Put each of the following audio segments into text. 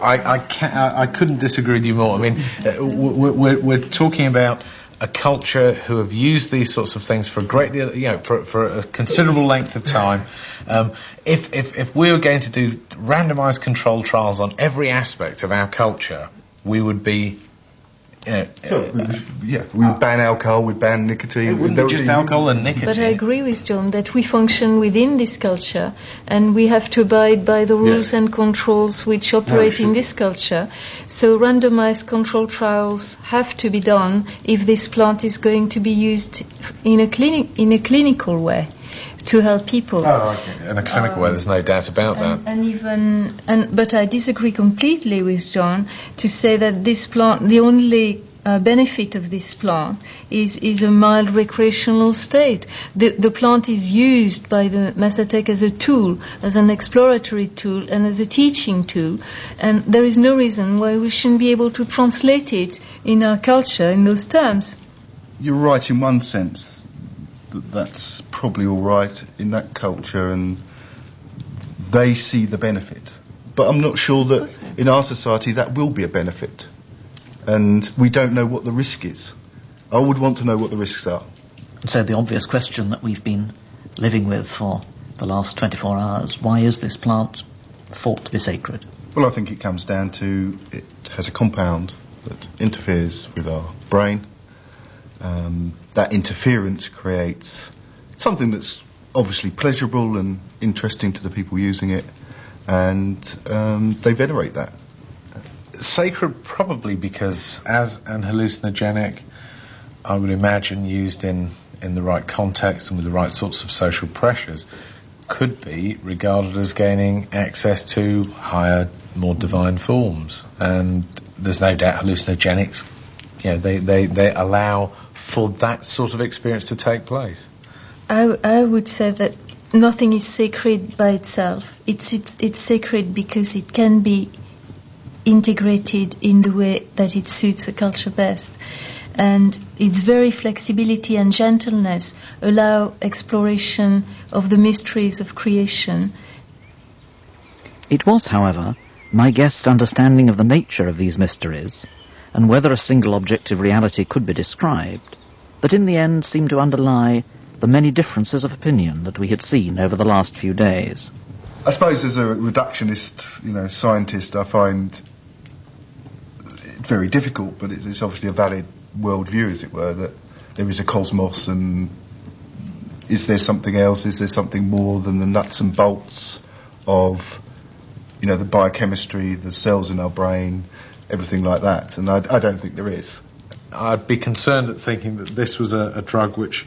I couldn't disagree with you more. I mean, we're talking about a culture who have used these sorts of things for a great deal, for a considerable length of time. If we were going to do randomised controlled trials on every aspect of our culture, we would be. We would ban alcohol, we'd ban nicotine. It wouldn't be just alcohol and nicotine. But I agree with John that we function within this culture and we have to abide by the rules and controls which operate in this culture. So randomized control trials have to be done if this plant is going to be used in a clinical way to help people. Oh, okay. In a clinical way, there's no doubt about that. But I disagree completely with John to say that this plant, the only benefit of this plant is a mild recreational state. The plant is used by the Mazatec as a tool, as an exploratory tool and as a teaching tool, and there is no reason why we shouldn't be able to translate it in our culture in those terms. You're right in one sense. That's probably all right in that culture and they see the benefit. But I'm not sure that in our society that will be a benefit. And we don't know what the risk is. I would want to know what the risks are. So the obvious question that we've been living with for the last 24 hours, why is this plant thought to be sacred? Well, I think it comes down to it has a compound that interferes with our brain. That interference creates something that's obviously pleasurable and interesting to the people using it, and they venerate that. Sacred probably because as an hallucinogenic, I would imagine used in the right context and with the right sorts of social pressures, could be regarded as gaining access to higher, more divine forms. And there's no doubt hallucinogenics, they allow for that sort of experience to take place. I would say that nothing is sacred by itself. It's sacred because it can be integrated in the way that it suits the culture best. And its very flexibility and gentleness allow exploration of the mysteries of creation. It was, however, my guest's understanding of the nature of these mysteries, and whether a single objective reality could be described, that in the end seemed to underlie the many differences of opinion that we had seen over the last few days. I suppose as a reductionist, scientist, I find it very difficult, but it's obviously a valid worldview, as it were, that there is a cosmos, and is there something else? Is there something more than the nuts and bolts of, the biochemistry, the cells in our brain, everything like that? And I don't think there is. I'd be concerned at thinking that this was a drug which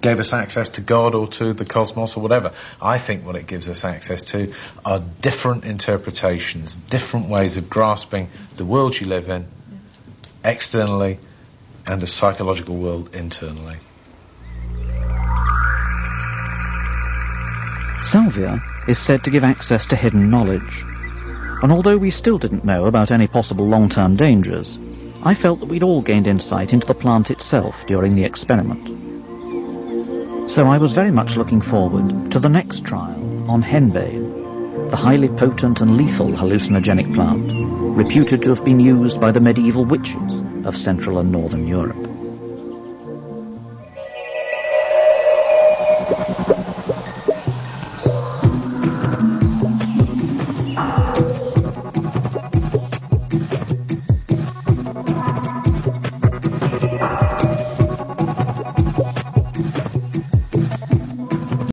gave us access to God or to the cosmos or whatever. I think what it gives us access to are different interpretations, different ways of grasping the world you live in, externally, and a psychological world internally. Salvia is said to give access to hidden knowledge, and although we still didn't know about any possible long-term dangers, I felt that we'd all gained insight into the plant itself during the experiment. So I was very much looking forward to the next trial on henbane, the highly potent and lethal hallucinogenic plant, reputed to have been used by the medieval witches of Central and Northern Europe.